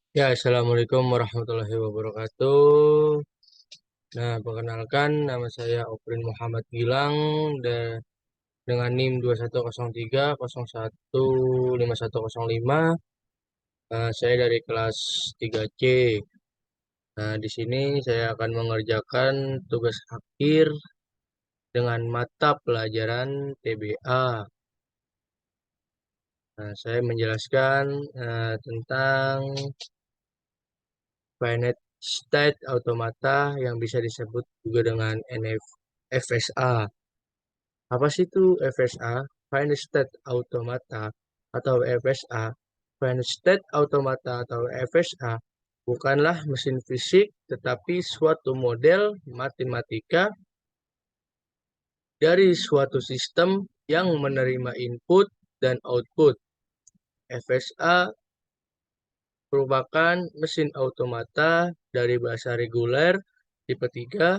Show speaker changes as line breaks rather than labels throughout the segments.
Ya, Assalamualaikum warahmatullahi wabarakatuh. Nah, perkenalkan nama saya Oprin Muhammad Gilang dengan NIM 2103015105. Saya dari kelas 3C. Nah, di sini saya akan mengerjakan tugas akhir dengan mata pelajaran TBA. Nah, saya menjelaskan tentang finite state automata yang bisa disebut juga dengan FSA. Apa sih itu FSA? Finite State Automata atau FSA. Finite State Automata atau FSA bukanlah mesin fisik, tetapi suatu model matematika dari suatu sistem yang menerima input dan output. FSA merupakan mesin automata dari bahasa reguler tipe 3.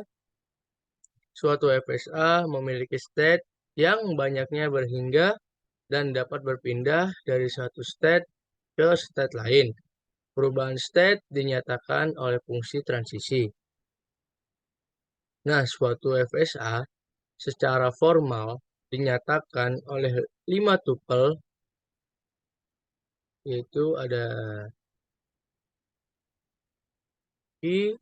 Suatu FSA memiliki state yang banyaknya berhingga dan dapat berpindah dari satu state ke state lain. Perubahan state dinyatakan oleh fungsi transisi. Nah, suatu FSA secara formal dinyatakan oleh 5 tupel, yaitu ada key,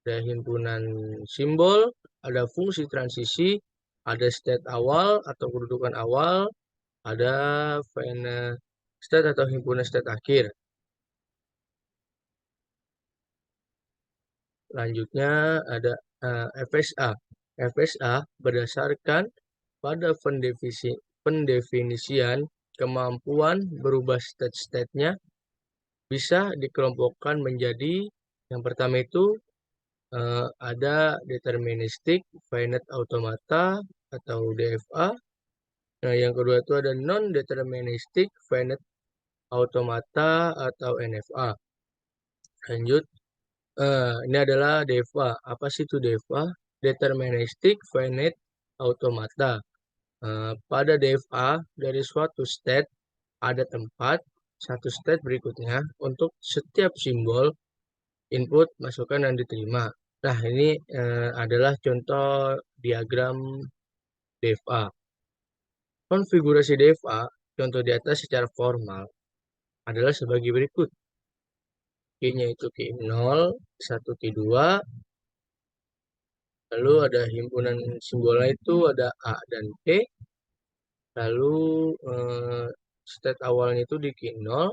ada himpunan simbol, ada fungsi transisi, ada state awal atau kedudukan awal, ada final state atau himpunan state akhir. Selanjutnya ada FSA. FSA berdasarkan pada pendefinisian kemampuan berubah state-state-nya bisa dikelompokkan menjadi yang pertama itu ada deterministic finite automata atau DFA. Nah, yang kedua itu ada non-deterministic finite automata atau NFA. Lanjut, ini adalah DEFA. Apa sih itu DEFA? Deterministic Finite Automata. Pada DEFA, dari suatu state ada tempat, satu state berikutnya untuk setiap simbol input, masukan, dan diterima. Nah, ini adalah contoh diagram DEFA. Konfigurasi DEFA, contoh di atas secara formal, adalah sebagai berikut. Key-nya itu key 0, 1, key 2. Lalu ada himpunan simbolnya itu ada A dan P. Lalu state awalnya itu di key 0.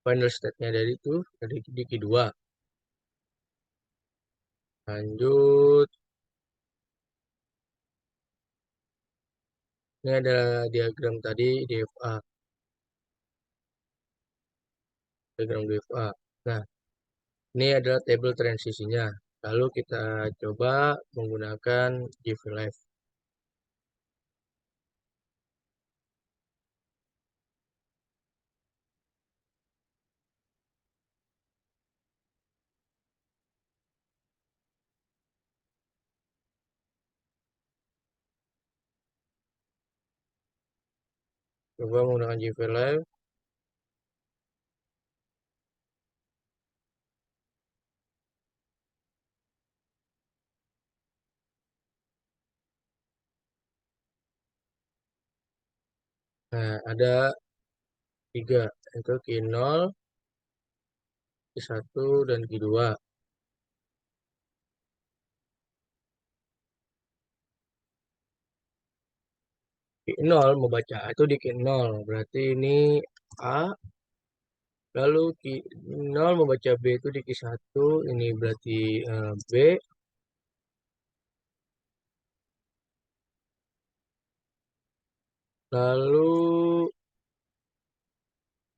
Final state-nya dari itu di key 2. Lanjut. Ini adalah diagram tadi DFA. Diagram DFA. Nah, ini adalah tabel transisinya. Lalu kita coba menggunakan GVLive. Coba menggunakan GVLive. Nah, ada 3. Itu key 0, key 1, dan key 2. Key 0 membaca A itu di key 0. Berarti ini A. Lalu key 0 membaca B itu di key 1. Ini berarti B. Lalu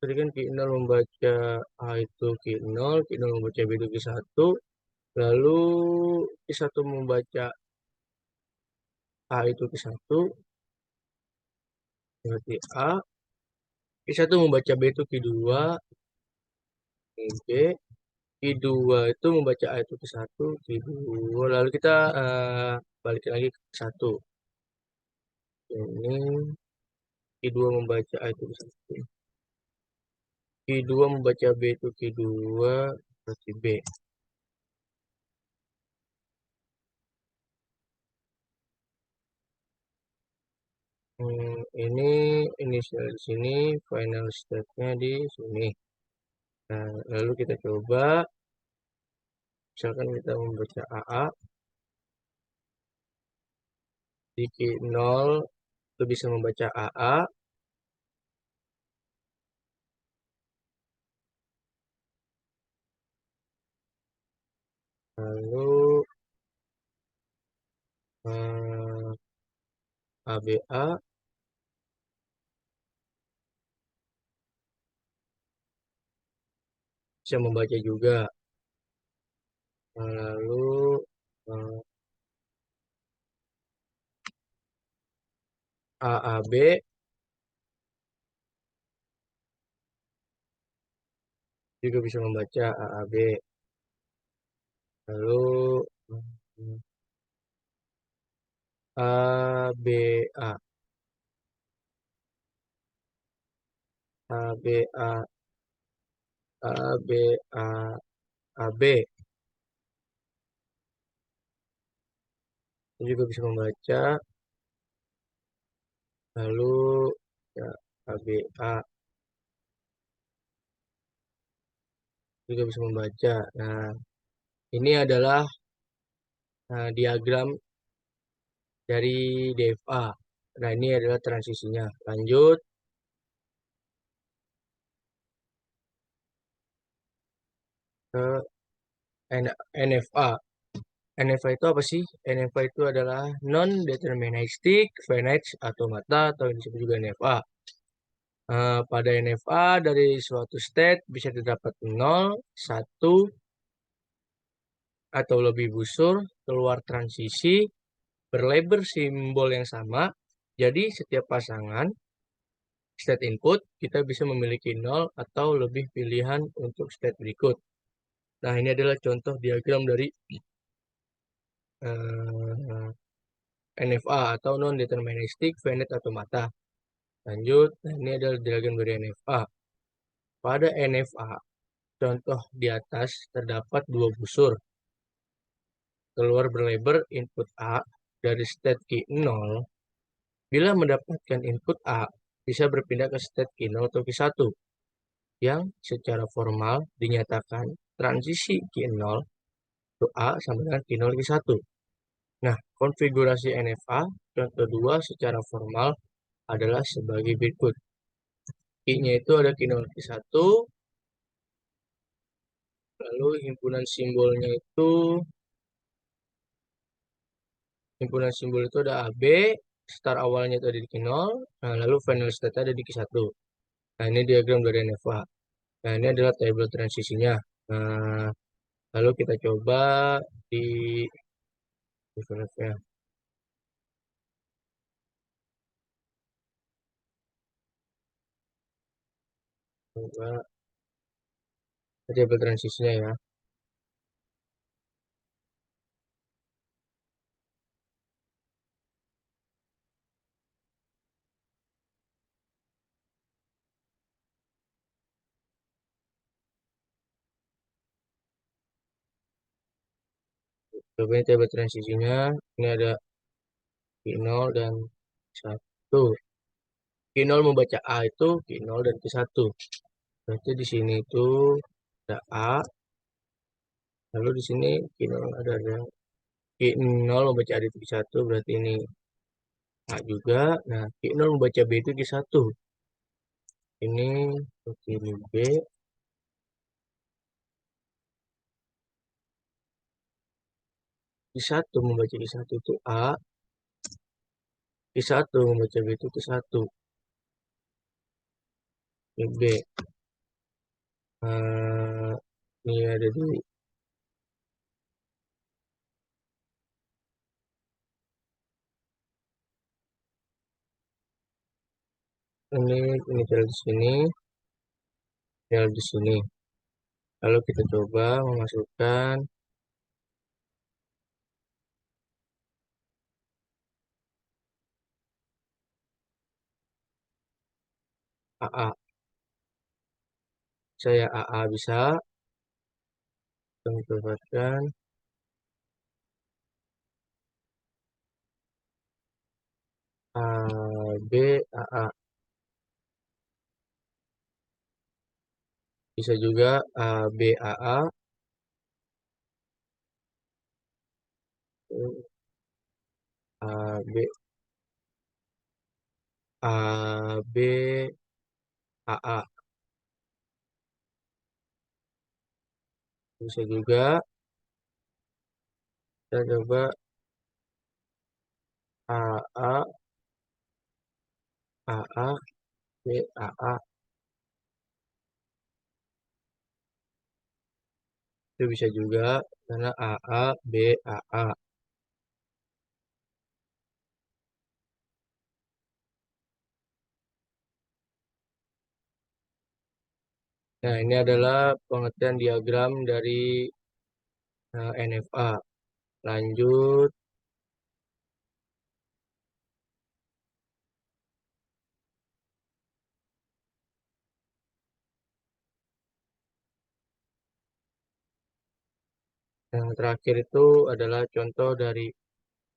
tadi kan key 0 membaca A itu key 0. Key 0 membaca B itu key 1. Lalu key 1 membaca A itu key 1. Berarti A. Key 1 membaca B itu key 2. Ini B. Key 2 itu membaca A itu key 1. Key 2. Lalu kita balik lagi ke 1. Ini key 2 membaca A itu key 1. Q2 membaca B itu Q2 berarti B. Ini inisial di sini, final state-nya di sini. Nah, lalu kita coba, misalkan kita membaca AA, di Q0 itu bisa membaca AA, lalu eh, ABA bisa membaca juga. Lalu eh, AAB juga bisa membaca AAB. Lalu ABA, ABA, ABA, AB juga bisa membaca. Lalu ya, ABA juga bisa membaca. Nah, ini adalah diagram dari DFA. Nah, ini adalah transisinya. Lanjut ke NFA. NFA itu apa sih? NFA itu adalah non-deterministic finite automata atau yang disebut juga NFA. Pada NFA dari suatu state bisa terdapat 0, 1, atau lebih busur keluar transisi berlabel simbol yang sama. Jadi setiap pasangan state input kita bisa memiliki 0 atau lebih pilihan untuk state berikut. Nah, ini adalah contoh diagram dari eh, NFA atau non-deterministic finite automata. Lanjut, nah ini adalah diagram dari NFA. Pada NFA, contoh di atas terdapat dua busur. Keluar berlabel input A dari state key 0. Bila mendapatkan input A, bisa berpindah ke state key 0 atau key 1 yang secara formal dinyatakan transisi key 0 to A sama dengan key 0 key 1. Nah, konfigurasi NFA contoh 2 secara formal adalah sebagai berikut. Key-nya itu ada key 0 key 1, lalu himpunan simbol itu ada AB, start awalnya itu ada di key 0, nah lalu final state ada di key 1. Nah, ini diagram dari NFA. Nah, ini adalah tabel transisinya. Nah, lalu kita coba di reference-nya. Coba tabel transisinya ya. Coba ini tabel transisinya. Ini ada Q0 dan 1. Q0 membaca A itu Q0 dan Q1. Berarti di sini itu ada A, lalu di sini Q0 ada Q0 membaca A itu Q1, berarti ini A juga. Nah, Q0 membaca B itu Q1. Ini berarti ini B. Q1 membaca Q1 itu A, Q1 membaca B itu Q1. Ini B. Ini ada di ini tel di sini, tel di sini. Lalu kita coba memasukkan AA. Saya AA bisa, kami dapatkan AB, AA. Bisa juga AB, AA, AB, AB, AA. Bisa juga, kita coba AA, AA, B, AA. Itu bisa juga, karena AA, B, AA. Nah, ini adalah pengertian diagram dari NFA. Lanjut, yang terakhir itu adalah contoh dari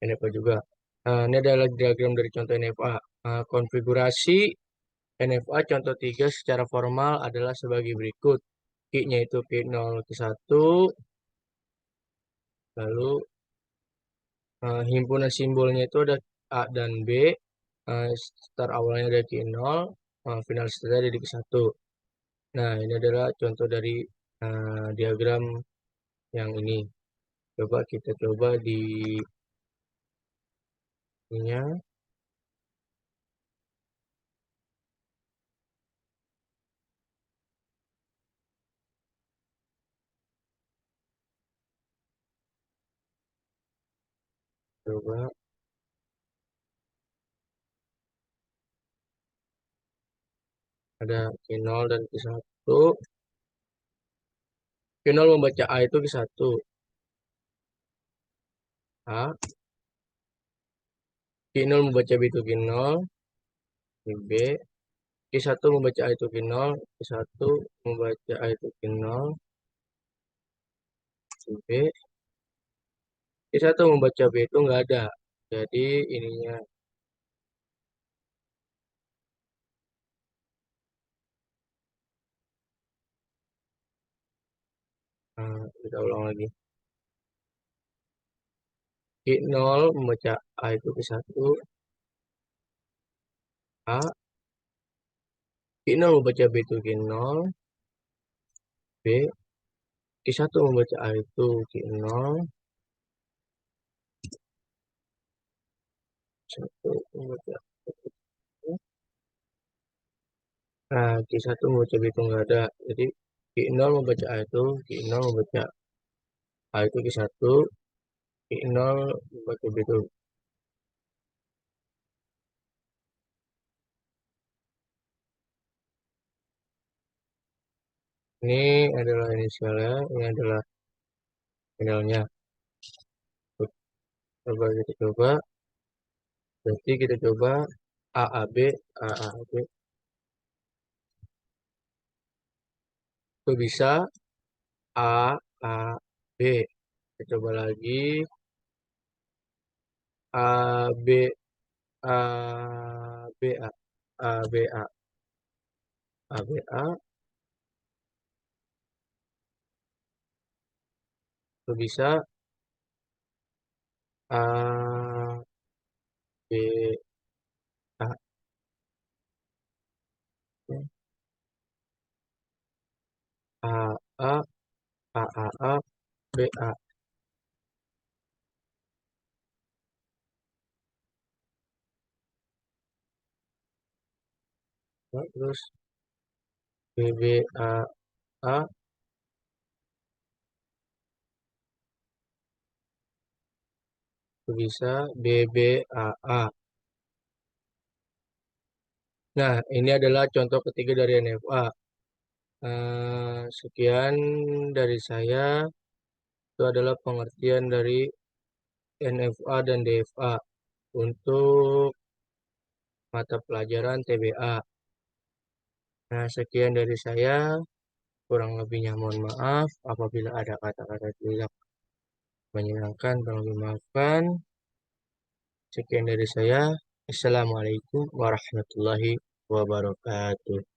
NFA juga. Ini adalah diagram dari contoh NFA. Konfigurasi NFA contoh 3 secara formal adalah sebagai berikut. Q-nya itu Q0, Q1, lalu himpunan simbolnya itu ada A dan B. Start awalnya dari Q0, final startnya dari Q1. Nah, ini adalah contoh dari diagram yang ini. Coba kita coba di ininya. Coba ada Q0 dan Q1. Q0 membaca A itu Q1. A. Q0 membaca B itu Q0. B. Q1 membaca A itu Q0. Q1 membaca A itu Q0. B. Q1 membaca B itu nggak ada. Jadi ininya kita ulang lagi. Q0 membaca A itu Q1. A. Q0 membaca B itu Q0. B. Q1 membaca A itu Q0. Q1 membaca A itu Q0. Nah, Q1 membaca B itu nggak ada. Jadi Q0 membaca A itu Q0 membaca A itu Q1. Q0 membaca B itu. Ini adalah inisialnya, ini adalah finalnya. Coba kita coba. Berarti kita coba AAB, AAB. Itu bisa A, A, B. Kita coba lagi. A, B, A, B, A. A, B, A. A, B, A. Itu bisa A, B, A. A, A, A, A, A, B, A. Nah, terus B, B, A, A. Itu bisa B, B, A, A. Nah, ini adalah contoh ketiga dari NFA. Sekian dari saya. Itu adalah pengertian dari NFA dan DFA untuk mata pelajaran TBA. Nah, sekian dari saya. Kurang lebihnya mohon maaf apabila ada kata-kata tidak menyenangkan, tolong dimaafkan. Sekian dari saya. Assalamualaikum warahmatullahi wabarakatuh.